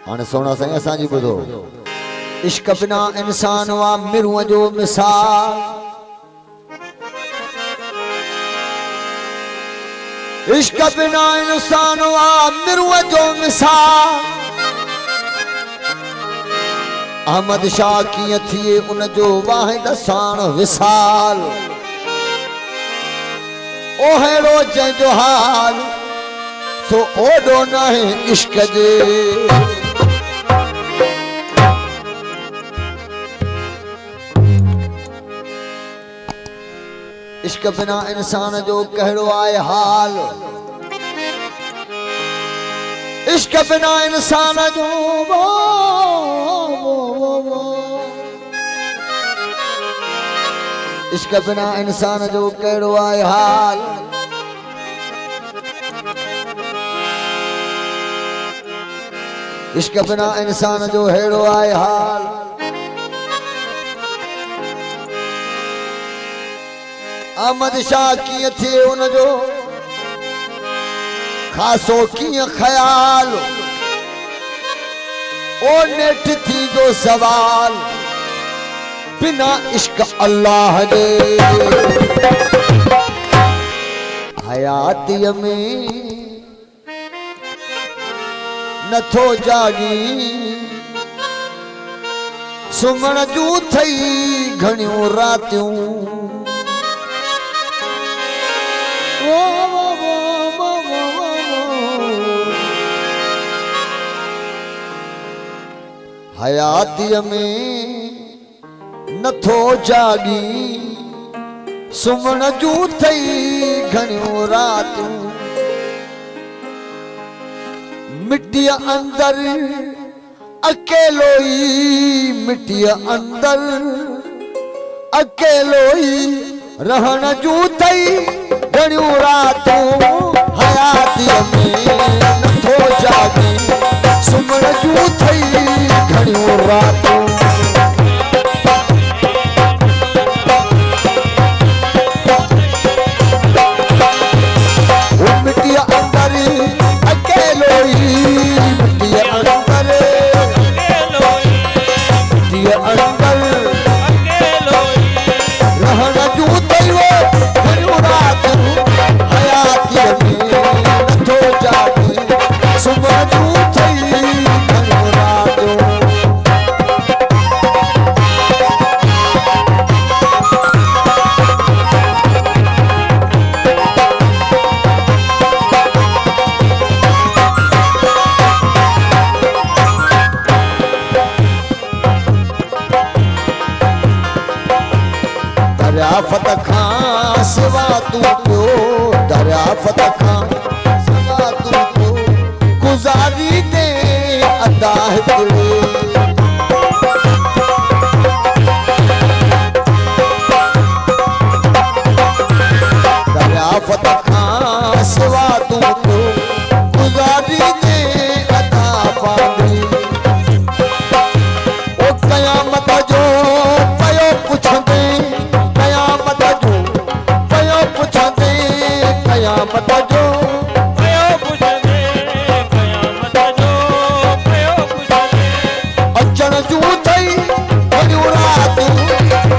हाणे सोना साईं असांजी ॿुधो। इश्क बिना इंसान वा मिरुअ जो मिसाल, इश्क बिना इंसान वा मिरुअ जो मिसाल। अहमद शाह कीअं थिए उन जो वाहिद साण विसाल। ओहेड़ो जंहिंजो हाल सो ओॾो नाहे इश्क जे। इश्क बिना इंसान जो कहिड़ो आहे हाल। इश्क बिना इंसान जो इश्क बिना इंसान जो कहिड़ो आहे हाल। इश्क बिना इंसान जो हेड़ो आहे हाल। अहमद शाह कीअं थिए उन जो खासो कीअं ख्याल। ओ नेठ थी जो सवाल बिना इश्क अल्लाह दे। हयातीअ में नथो जागी सुम्हण जूं थई घणियूं रातियूं। हयातीअ में नथो जागी सुम्हण जूं थई घणियूं रातियूं। मिट्टीअ अंदर अकेलो ई मिट्टीअ अंदर अकेलो ई रहण जूं थई घणियूं रातूं। हयातीअ में नथो जागी सुम्हण जूं थई घणियूं रातूं। मिट्टीअ अंदर अकेलो ई मिट्टीअ अंदर मिट्टीअ अंदर रहण जूं थई घणियूं रातूं। हयातीअ में नथो जागी सुम्हण जूं थई घणियूं रातूं। दरियाफ़त खां सिवा तू पियो दरियाफ़त खां सिवा तू पियो गुज़ारी दे अदा हिकिड़ी। दरियाफ़त खां सिवा तू पियो गुज़ारी दे अदा पानी। ओ क़यामत जो पयो पुछंदे क़यामत जो पयो पुछंदे क़यामत जो पयो पुछंदे क़यामत जो पयो पुछंदे। अचण जूं थई घणियूं रातूं।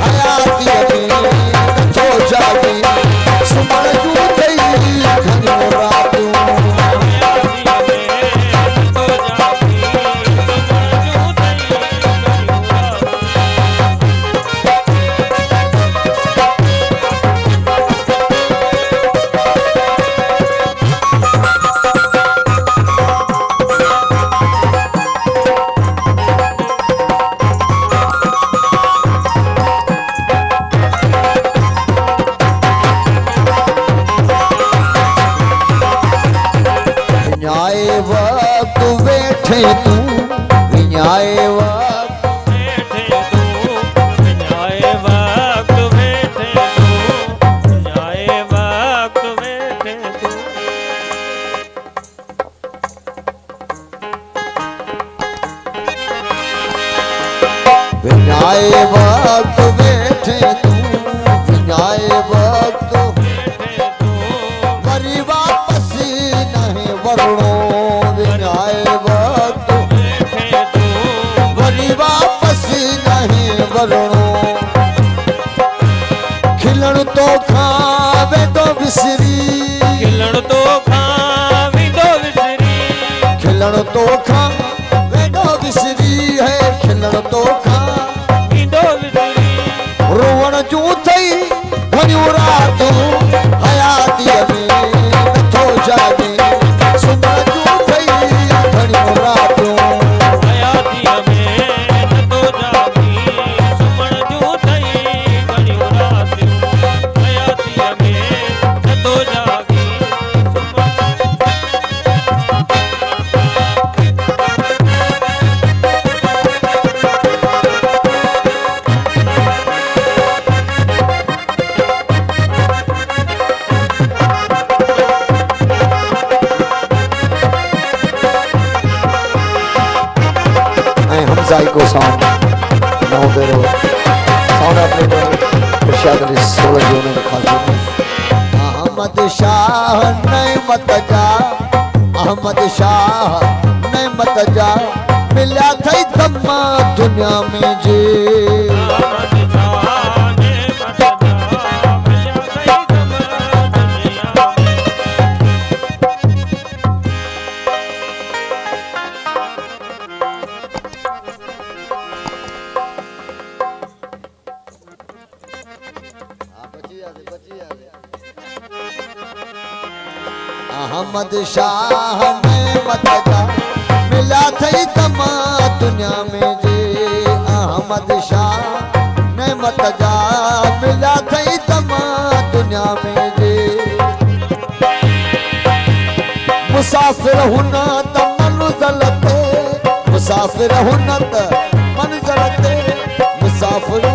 हयातीअ में नथो जागी सुम्हण जूं थई घणियूं रातूं। विञाए वक्त वेठे तू विञाए वक्त वेठे तू विञाए वक्त वेठे तू विञाए वक्त वेठे तू। विञाए वक्त वेठे तू विञाए वक्त वेठे तू वरी वापस नहीं वरणो। विञाए वक्त वेठे विसरी खिलण तो खां विंदो विसरी खिलण तो खां वेंदो विसरी है खिलण तो खां विंदो विसरी रोवण जूं थई घणियूं रातूं हयातीअ में नथो जागे सुम्हण जूं थई घणियूं रातूं हयातीअ में नथो जागी सुम्हण जूं थई घणियूं रातियूं हयातीअ में नथो जागी हमजाई को साउंड ना होते रहो साउंड अपने इरशाद अली 16 जो ने खास अहमद शाह नेमत जा अहमद शाह नेमत जा मिल्या थई तमा दुनिया में जे अहमद शाह नेमत जा मिला थई तमा दुनिया में जे अहमद शाह नेमत जा मिला थई तमा दुनिया में जे मुसाफिर हुना त मंज़िल ते मुसाफिर हुना त मंज़िल ते मुसाफिर